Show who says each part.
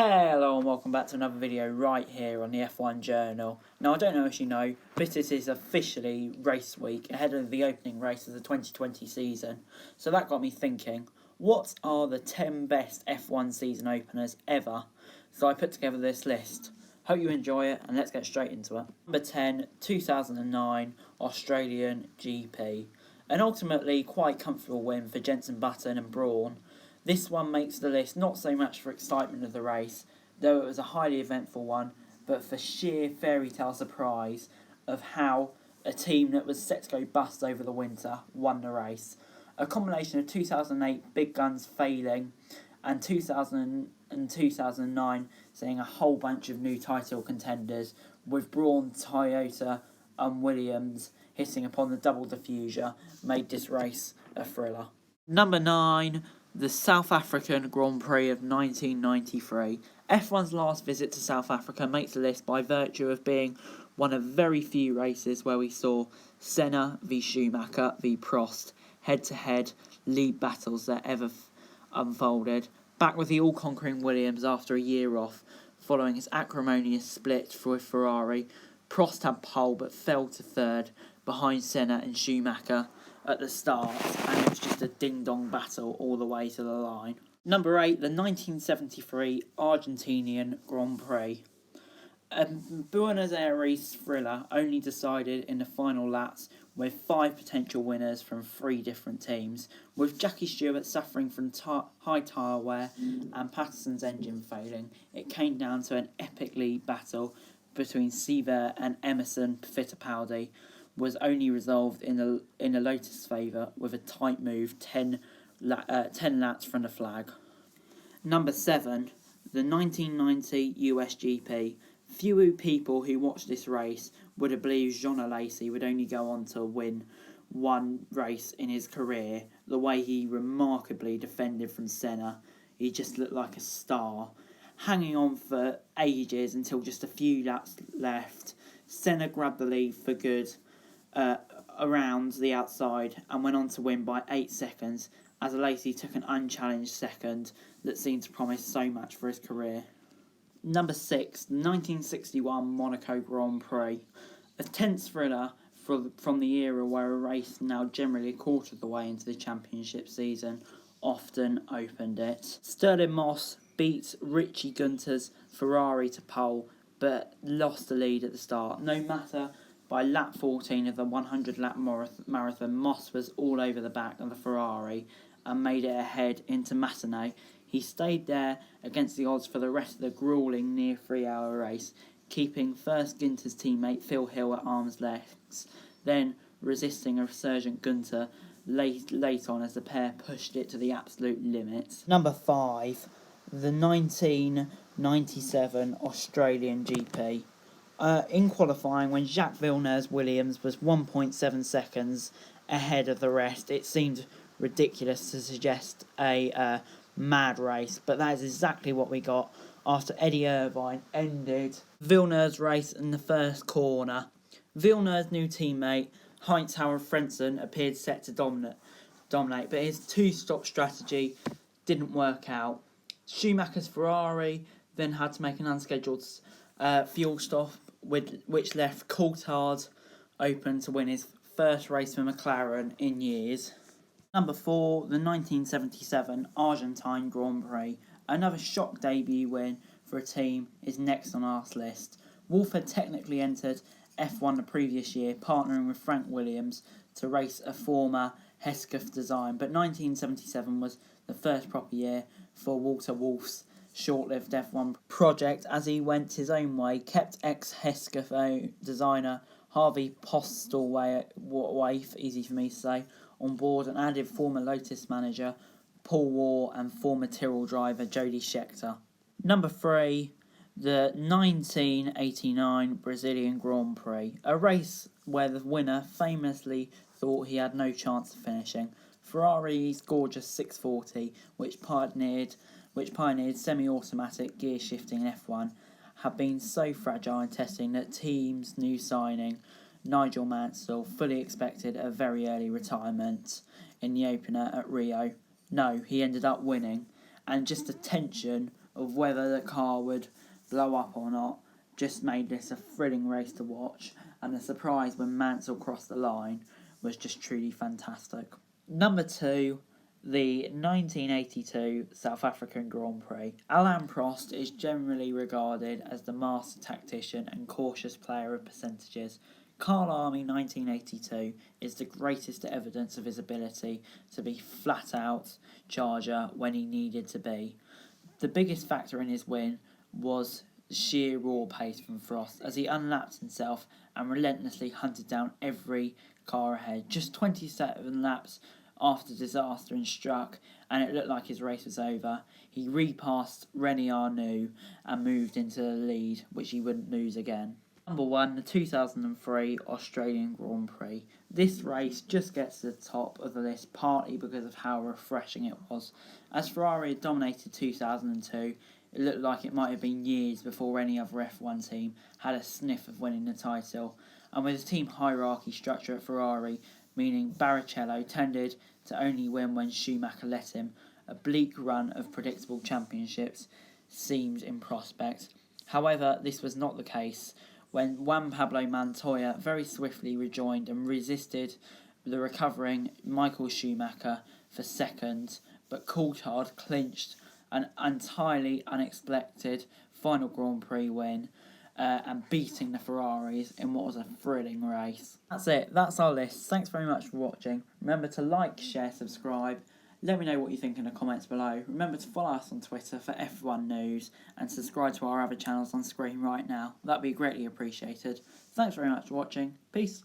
Speaker 1: Hello and welcome back to another video right here on the F1 Journal. Now I don't know if you know, but it is officially race week ahead of the opening race of the 2020 season. So that got me thinking, what are the 10 best F1 season openers ever? So I put together this list. Hope you enjoy it and let's get straight into it. Number 10, 2009 Australian GP. An ultimately quite comfortable win for Jenson Button and Brawn. This one makes the list not so much for excitement of the race, though it was a highly eventful one, but for sheer fairy tale surprise of how a team that was set to go bust over the winter won the race. A combination of 2008 big guns failing and 2000 and 2009 seeing a whole bunch of new title contenders, with Brawn, Toyota and Williams hitting upon the double diffuser, made this race a thriller. Number 9, the South African Grand Prix of 1993. F1's last visit to South Africa makes the list by virtue of being one of very few races where we saw Senna v Schumacher v Prost head-to-head lead battles that ever unfolded. Back with the all-conquering Williams after a year off, following his acrimonious split with Ferrari, Prost had pole but fell to third behind Senna and Schumacher at the start, and it was just a ding-dong battle all the way to the line. Number 8, the 1973 Argentinian Grand Prix. A Buenos Aires thriller only decided in the final laps with 5 potential winners from 3 different teams, with Jackie Stewart suffering from high tyre wear and Patterson's engine failing. It came down to an epic lead battle between Seaver and Emerson Fittipaldi, was only resolved in the Lotus' favour with a tight move 10 laps from the flag. Number 7, the 1990 US GP. Few people who watched this race would have believed Jean Alesi would only go on to win one race in his career. The way he remarkably defended from Senna, he just looked like a star, hanging on for ages until just a few laps left. Senna grabbed the lead for good around the outside and went on to win by 8 seconds, as Alesi took an unchallenged second that seemed to promise so much for his career. Number 6, the 1961 Monaco Grand Prix. A tense thriller from the era where a race now generally a quarter of the way into the championship season often opened it. Stirling Moss beat Richie Gunter's Ferrari to pole, but lost the lead at the start. No matter, by lap 14 of the 100-lap marathon, Moss was all over the back of the Ferrari and made it ahead into Massenet. He stayed there against the odds for the rest of the gruelling near 3-hour race, keeping first Gunter's teammate Phil Hill at arm's length, then resisting a resurgent Gunter late on as the pair pushed it to the absolute limit. Number 5, the 1997 Australian GP. In qualifying, when Jacques Villeneuve's Williams was 1.7 seconds ahead of the rest, it seemed ridiculous to suggest a mad race, but that is exactly what we got after Eddie Irvine ended Villeneuve's race in the first corner. Villeneuve's new teammate, Heinz-Harald Frentzen, appeared set to dominate, but his two-stop strategy didn't work out. Schumacher's Ferrari then had to make an unscheduled fuel stop, which left Coulthard open to win his first race for McLaren in years. Number 4, the 1977 Argentine Grand Prix. Another shock debut win for a team is next on our list. Wolff had technically entered F1 the previous year, partnering with Frank Williams to race a former Hesketh design, but 1977 was the first proper year for Walter Wolff's short-lived F1 project, as he went his own way, kept ex-Hesketh designer Harvey Postlethwaite, easy for me to say, on board, and added former Lotus manager Paul Waugh and former Tyrrell driver Jody Scheckter. Number 3, the 1989 Brazilian Grand Prix, a race where the winner famously thought he had no chance of finishing. Ferrari's gorgeous 640, which pioneered semi-automatic gear shifting in F1, had been so fragile in testing that team's new signing, Nigel Mansell, fully expected a very early retirement in the opener at Rio. No, he ended up winning, and just the tension of whether the car would blow up or not just made this a thrilling race to watch, and the surprise when Mansell crossed the line was just truly fantastic. Number 2, the 1982 South African Grand Prix. Alain Prost is generally regarded as the master tactician and cautious player of percentages. Carl Army 1982 is the greatest evidence of his ability to be flat out charger when he needed to be. The biggest factor in his win was sheer raw pace from Frost as he unlapped himself and relentlessly hunted down every car ahead. Just 27 laps after disaster and struck, and it looked like his race was over, he repassed René Arnoux and moved into the lead, which he wouldn't lose again. Number 1, the 2003 Australian Grand Prix. This race just gets to the top of the list partly because of how refreshing it was. As Ferrari had dominated 2002, it looked like it might have been years before any other F1 team had a sniff of winning the title, and with the team hierarchy structure at Ferrari, meaning Barrichello tended to only win when Schumacher let him, a bleak run of predictable championships seemed in prospect. However, this was not the case when Juan Pablo Montoya very swiftly rejoined and resisted the recovering Michael Schumacher for second, but Coulthard clinched an entirely unexpected final Grand Prix win and beating the Ferraris in what was a thrilling race. That's it, that's our list. Thanks very much for watching. Remember to like, share, subscribe. Let me know what you think in the comments below. Remember to follow us on Twitter for F1 news and subscribe to our other channels on screen right now. That'd be greatly appreciated. Thanks very much for watching. Peace.